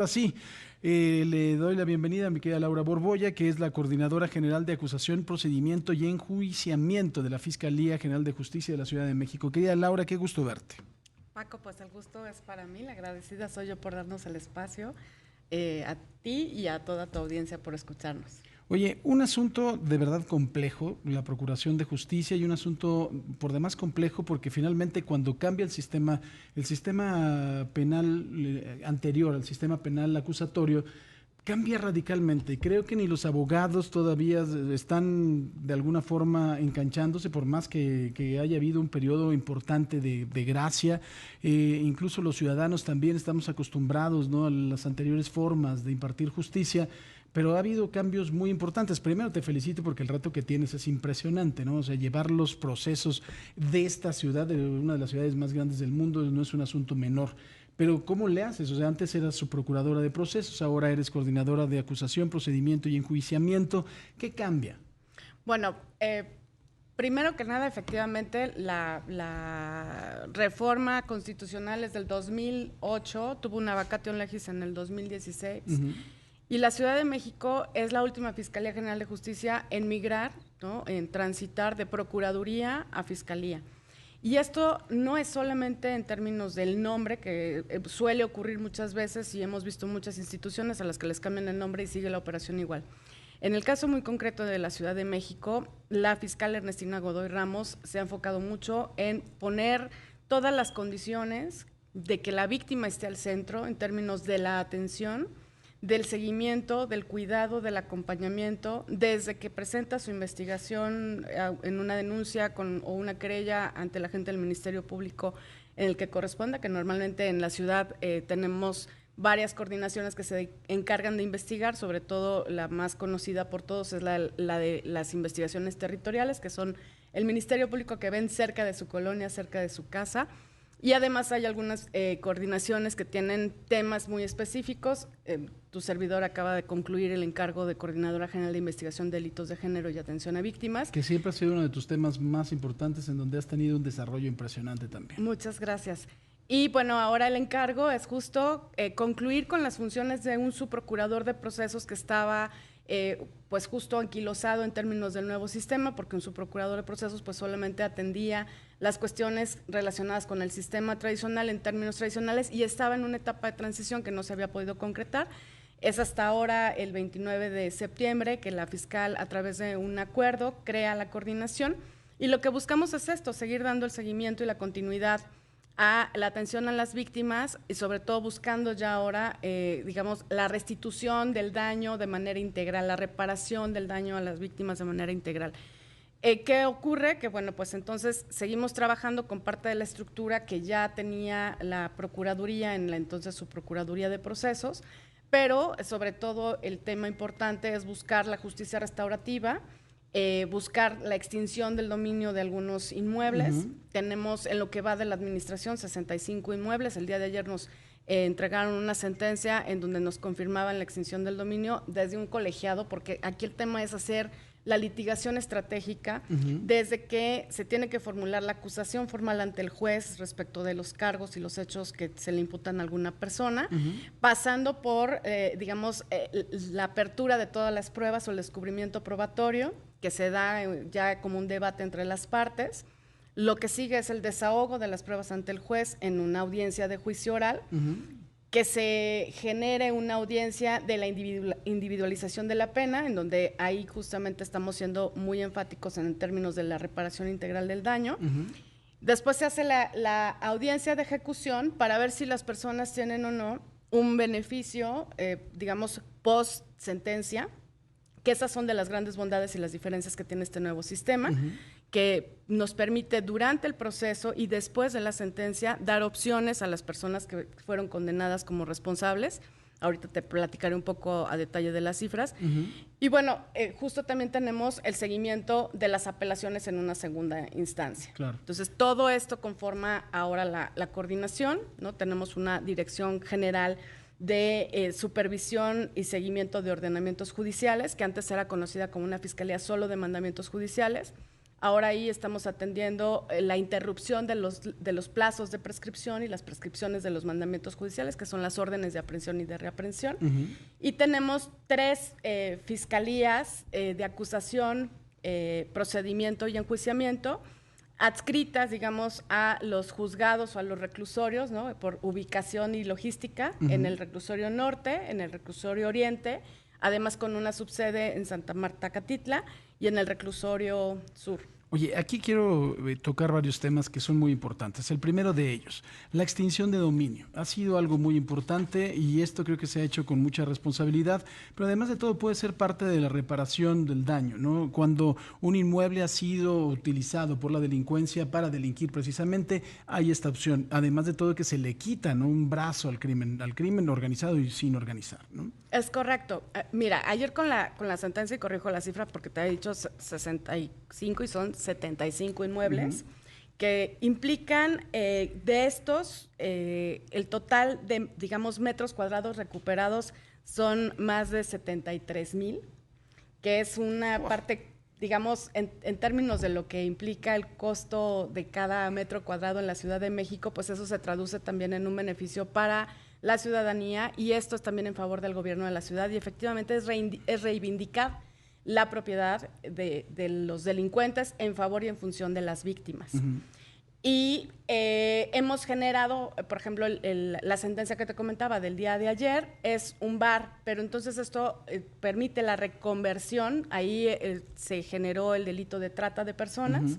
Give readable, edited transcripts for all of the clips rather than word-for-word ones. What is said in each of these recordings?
Así, le doy la bienvenida a mi querida Laura Borbolla, que es la Coordinadora General de Acusación, Procedimiento y Enjuiciamiento de la Fiscalía General de Justicia de la Ciudad de México. Querida Laura, qué gusto verte. Paco, pues el gusto es para mí, la agradecida soy yo por darnos el espacio, a ti y a toda tu audiencia por escucharnos. Oye, un asunto de verdad complejo, la Procuración de Justicia, y un asunto por demás complejo porque finalmente cuando cambia el sistema penal anterior al sistema penal acusatorio, cambia radicalmente. Creo que ni los abogados todavía están de alguna forma enganchándose, por más que haya habido un periodo importante de gracia. Incluso los ciudadanos también estamos acostumbrados, ¿no?, a las anteriores formas de impartir justicia. Pero ha habido cambios muy importantes. Primero te felicito porque el reto que tienes es impresionante, ¿no? O sea, llevar los procesos de esta ciudad, de una de las ciudades más grandes del mundo, no es un asunto menor. Pero ¿cómo le haces? O sea, antes eras subprocuradora de procesos, ahora eres coordinadora de acusación, procedimiento y enjuiciamiento. ¿Qué cambia? Bueno, primero que nada, efectivamente, la reforma constitucional es del 2008, tuvo una vacatio legis en el 2016. Y la Ciudad de México es la última Fiscalía General de Justicia en migrar, ¿no?, en transitar de Procuraduría a Fiscalía. Y esto no es solamente en términos del nombre, que suele ocurrir muchas veces y hemos visto muchas instituciones a las que les cambian el nombre y sigue la operación igual. En el caso muy concreto de la Ciudad de México, la fiscal Ernestina Godoy Ramos se ha enfocado mucho en poner todas las condiciones de que la víctima esté al centro en términos de la atención, del seguimiento, del cuidado, del acompañamiento, desde que presenta su investigación en una denuncia o una querella ante la agente del Ministerio Público en el que corresponda, que normalmente en la ciudad tenemos varias coordinaciones que se encargan de investigar, sobre todo la más conocida por todos es la de las investigaciones territoriales, que son el Ministerio Público que ven cerca de su colonia, cerca de su casa. Y además hay algunas coordinaciones que tienen temas muy específicos. Tu servidor acaba de concluir el encargo de Coordinadora General de Investigación de Delitos de Género y Atención a Víctimas. Que siempre ha sido uno de tus temas más importantes en donde has tenido un desarrollo impresionante también. Muchas gracias. Y bueno, ahora el encargo es justo concluir con las funciones de un subprocurador de procesos que estaba pues justo anquilosado en términos del nuevo sistema, porque un subprocurador de procesos pues solamente atendía las cuestiones relacionadas con el sistema tradicional en términos tradicionales y estaba en una etapa de transición que no se había podido concretar. Es hasta ahora, el 29 de septiembre, que la fiscal, a través de un acuerdo, crea la coordinación y lo que buscamos es esto, seguir dando el seguimiento y la continuidad a la atención a las víctimas y sobre todo buscando ya ahora, digamos, la restitución del daño de manera integral, la reparación del daño a las víctimas de manera integral. ¿Qué ocurre? Que bueno, pues entonces seguimos trabajando con parte de la estructura que ya tenía la Procuraduría en la entonces Subprocuraduría de Procesos, pero sobre todo el tema importante es buscar la justicia restaurativa, buscar la extinción del dominio de algunos inmuebles. Tenemos en lo que va de la administración 65 inmuebles. El día de ayer nos entregaron una sentencia en donde nos confirmaban la extinción del dominio desde un colegiado, porque aquí el tema es hacer la litigación estratégica desde que se tiene que formular la acusación formal ante el juez respecto de los cargos y los hechos que se le imputan a alguna persona, pasando por, digamos, la apertura de todas las pruebas o el descubrimiento probatorio, que se da ya como un debate entre las partes. Lo que sigue es el desahogo de las pruebas ante el juez en una audiencia de juicio oral, que se genere una audiencia de la individualización de la pena, en donde ahí justamente estamos siendo muy enfáticos en términos de la reparación integral del daño. Después se hace la audiencia de ejecución para ver si las personas tienen o no un beneficio, digamos, post sentencia, que esas son de las grandes bondades y las diferencias que tiene este nuevo sistema, que nos permite durante el proceso y después de la sentencia dar opciones a las personas que fueron condenadas como responsables. Ahorita te platicaré un poco a detalle de las cifras. Y bueno, justo también tenemos el seguimiento de las apelaciones en una segunda instancia. Claro. Entonces, todo esto conforma ahora la coordinación, ¿no? Tenemos una dirección general de supervisión y seguimiento de ordenamientos judiciales, que antes era conocida como una fiscalía solo de mandamientos judiciales. Ahora ahí estamos atendiendo la interrupción de los plazos de prescripción y las prescripciones de los mandamientos judiciales, que son las órdenes de aprehensión y de reaprehensión. Y tenemos 3 fiscalías de acusación, procedimiento y enjuiciamiento, adscritas, digamos, a los juzgados o a los reclusorios, ¿no? Por ubicación y logística, en el reclusorio norte, en el reclusorio oriente, además con una subsede en Santa Marta, Catitla, y en el reclusorio sur. Oye, aquí quiero tocar varios temas que son muy importantes. El primero de ellos, la extinción de dominio. Ha sido algo muy importante y esto creo que se ha hecho con mucha responsabilidad, pero además de todo puede ser parte de la reparación del daño, ¿no? Cuando un inmueble ha sido utilizado por la delincuencia para delinquir precisamente, hay esta opción. Además de todo que se le quita, ¿no?, un brazo al crimen organizado y sin organizar, ¿no? Es correcto. Mira, ayer con la sentencia, y corrijo la cifra porque te he dicho 65 y son 75 inmuebles, que implican de estos, el total de, digamos, metros cuadrados recuperados son más de 73,000, que es una parte, digamos, en términos de lo que implica el costo de cada metro cuadrado en la Ciudad de México, pues eso se traduce también en un beneficio para la ciudadanía, y esto es también en favor del gobierno de la ciudad, y efectivamente es reivindicar la propiedad de los delincuentes en favor y en función de las víctimas. Y hemos generado, por ejemplo, la sentencia que te comentaba del día de ayer es un bar, pero entonces esto permite la reconversión, ahí se generó el delito de trata de personas.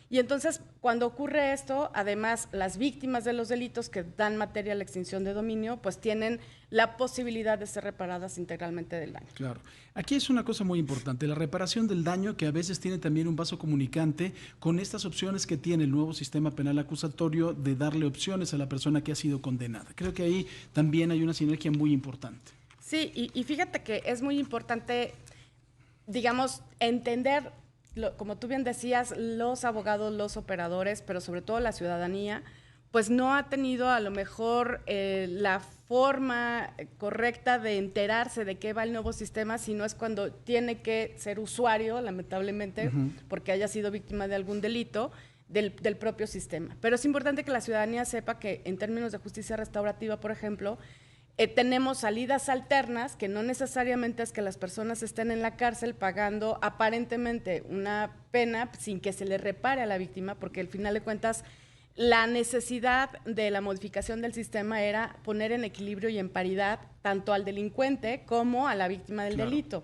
Y entonces, cuando ocurre esto, además, las víctimas de los delitos que dan materia a la extinción de dominio, pues tienen la posibilidad de ser reparadas integralmente del daño. Claro. Aquí es una cosa muy importante, la reparación del daño, que a veces tiene también un vaso comunicante con estas opciones que tiene el nuevo sistema penal acusatorio de darle opciones a la persona que ha sido condenada. Creo que ahí también hay una sinergia muy importante. Sí, y fíjate que es muy importante, digamos, entender, como tú bien decías, los abogados, los operadores, pero sobre todo la ciudadanía, pues no ha tenido a lo mejor la forma correcta de enterarse de qué va el nuevo sistema, sino es cuando tiene que ser usuario, lamentablemente, porque haya sido víctima de algún delito del propio sistema. Pero es importante que la ciudadanía sepa que en términos de justicia restaurativa, por ejemplo, tenemos salidas alternas, que no necesariamente es que las personas estén en la cárcel pagando aparentemente una pena sin que se le repare a la víctima, porque al final de cuentas la necesidad de la modificación del sistema era poner en equilibrio y en paridad tanto al delincuente como a la víctima del delito.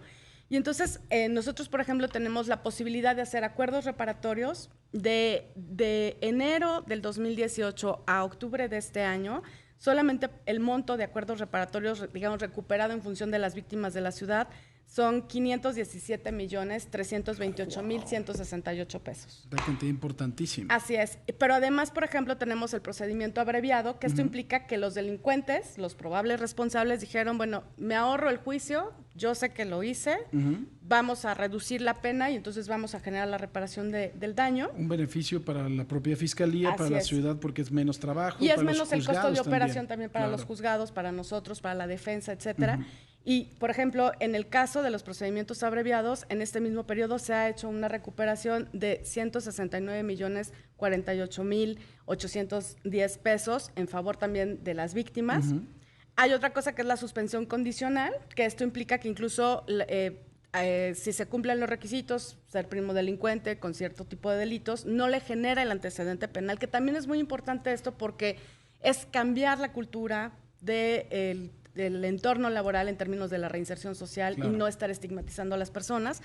Y entonces nosotros, por ejemplo, tenemos la posibilidad de hacer acuerdos reparatorios de enero del 2018 a octubre de este año. Solamente el monto de acuerdos reparatorios, digamos, recuperado en función de las víctimas de la ciudad son 517,328,168 pesos. Una cantidad importantísima. Así es. Pero además, por ejemplo, tenemos el procedimiento abreviado, que esto implica que los delincuentes, los probables responsables, dijeron, bueno, me ahorro el juicio, yo sé que lo hice, vamos a reducir la pena y entonces vamos a generar la reparación del daño. Un beneficio para la propia fiscalía, para la ciudad, porque es menos trabajo. Y es menos el costo de operación también para los juzgados, para nosotros, para la defensa, etcétera. Y, por ejemplo, en el caso de los procedimientos abreviados, en este mismo periodo se ha hecho una recuperación de 169,48,810 pesos en favor también de las víctimas. Hay otra cosa que es la suspensión condicional, que esto implica que incluso si se cumplen los requisitos, ser primo delincuente con cierto tipo de delitos, no le genera el antecedente penal, que también es muy importante esto porque es cambiar la cultura del entorno laboral en términos de la reinserción social y no estar estigmatizando a las personas.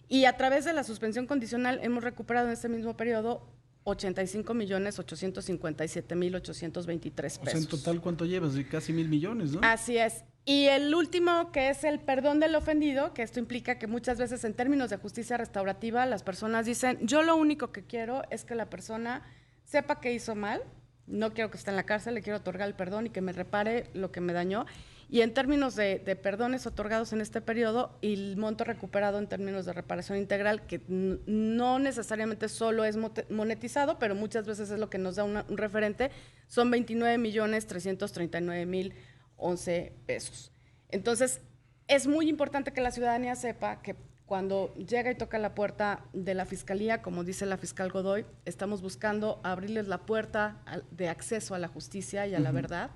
Y a través de la suspensión condicional hemos recuperado en este mismo periodo 85,857,823 pesos. O sea, en total, ¿cuánto llevas? De casi 1,000 millones, ¿no? Así es. Y el último, que es el perdón del ofendido, que esto implica que muchas veces en términos de justicia restaurativa las personas dicen, yo lo único que quiero es que la persona sepa que hizo mal, no quiero que esté en la cárcel, le quiero otorgar el perdón y que me repare lo que me dañó. Y en términos de perdones otorgados en este periodo y el monto recuperado en términos de reparación integral, que no necesariamente solo es monetizado, pero muchas veces es lo que nos da un referente, son 29,339,011 pesos. Entonces, es muy importante que la ciudadanía sepa que cuando llega y toca la puerta de la Fiscalía, como dice la fiscal Godoy, estamos buscando abrirles la puerta de acceso a la justicia y a la verdad.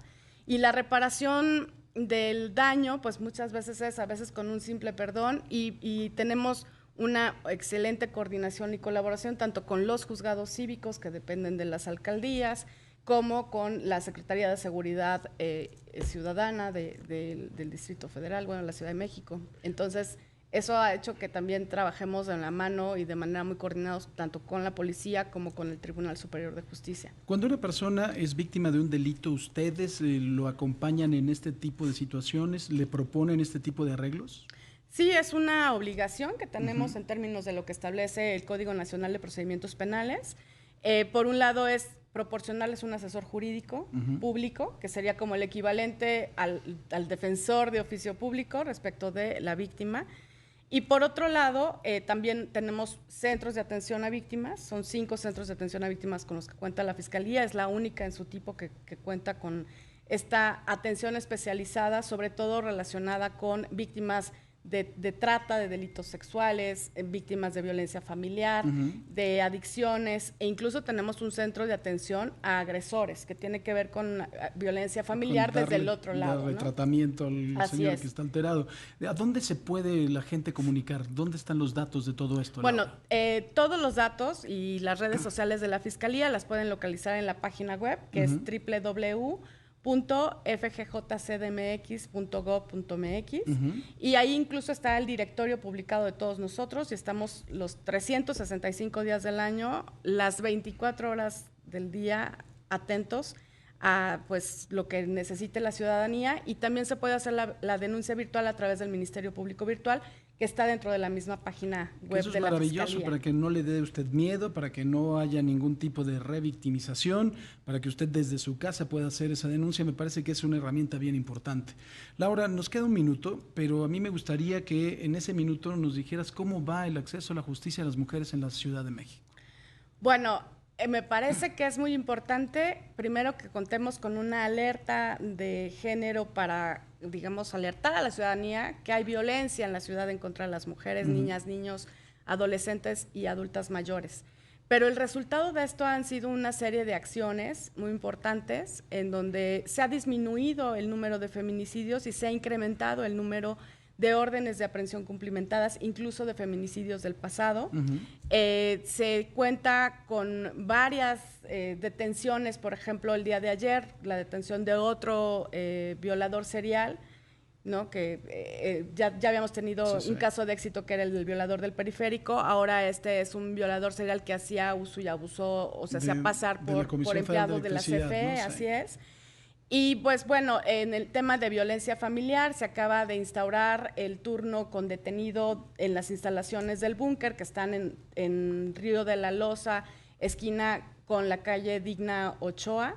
Y la reparación del daño, pues muchas veces es a veces con un simple perdón y tenemos una excelente coordinación y colaboración tanto con los juzgados cívicos que dependen de las alcaldías como con la Secretaría de Seguridad Ciudadana del Distrito Federal, bueno, la Ciudad de México. Entonces, eso ha hecho que también trabajemos de la mano y de manera muy coordinados tanto con la policía como con el Tribunal Superior de Justicia. Cuando una persona es víctima de un delito, ¿ustedes lo acompañan en este tipo de situaciones? ¿Le proponen este tipo de arreglos? Sí, es una obligación que tenemos en términos de lo que establece el Código Nacional de Procedimientos Penales. Por un lado es proporcionarles un asesor jurídico público, que sería como el equivalente al defensor de oficio público respecto de la víctima. Y por otro lado, también tenemos centros de atención a víctimas, son 5 centros de atención a víctimas con los que cuenta la Fiscalía, es la única en su tipo que cuenta con esta atención especializada, sobre todo relacionada con víctimas de trata, de delitos sexuales, víctimas de violencia familiar, de adicciones, e incluso tenemos un centro de atención a agresores, que tiene que ver con violencia familiar desde el otro lado. Darle tratamiento al señor que está alterado. ¿A dónde se puede la gente comunicar? ¿Dónde están los datos de todo esto? Bueno, todos los datos y las redes sociales de la Fiscalía las pueden localizar en la página web, que es www.fjjcdmx.gov.mx y ahí incluso está el directorio publicado de todos nosotros y estamos los 365 días del año, las 24 horas del día atentos a pues lo que necesite la ciudadanía y también se puede hacer la denuncia virtual a través del Ministerio Público Virtual que está dentro de la misma página web de la Fiscalía. Eso es maravilloso, para que no le dé usted miedo, para que no haya ningún tipo de revictimización, para que usted desde su casa pueda hacer esa denuncia. Me parece que es una herramienta bien importante. Laura, nos queda un minuto, pero a mí me gustaría que en ese minuto nos dijeras cómo va el acceso a la justicia de las mujeres en la Ciudad de México. Bueno, me parece que es muy importante, primero, que contemos con una alerta de género para, digamos, alertar a la ciudadanía que hay violencia en la ciudad en contra de las mujeres, niñas, niños, adolescentes y adultas mayores. Pero el resultado de esto han sido una serie de acciones muy importantes en donde se ha disminuido el número de feminicidios y se ha incrementado el número de órdenes de aprehensión cumplimentadas, incluso de feminicidios del pasado. Se cuenta con varias detenciones, por ejemplo, el día de ayer, la detención de otro violador serial, ¿no? Que ya habíamos tenido un caso de éxito que era el del violador del periférico, ahora este es un violador serial que hacía uso y abusó, o sea, se hacía pasar por empleado de la CFE, ¿no? Así es. Y pues bueno, en el tema de violencia familiar se acaba de instaurar el turno con detenido en las instalaciones del búnker que están en Río de la Loza, esquina con la calle Digna Ochoa.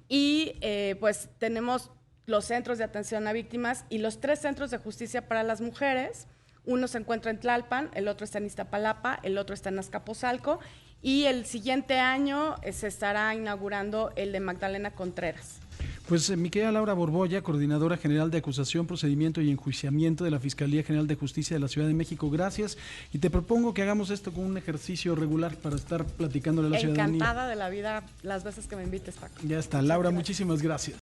Y pues tenemos los centros de atención a víctimas y los 3 centros de justicia para las mujeres. Uno se encuentra en Tlalpan, el otro está en Iztapalapa, el otro está en Azcapotzalco y el siguiente año se estará inaugurando el de Magdalena Contreras. Pues mi querida Laura Borbolla, Coordinadora General de Acusación, Procedimiento y Enjuiciamiento de la Fiscalía General de Justicia de la Ciudad de México, gracias. Y te propongo que hagamos esto con un ejercicio regular para estar platicándole a la ciudadanía. Encantada de la vida las veces que me invites, Paco. Ya está, Laura, muchísimas gracias.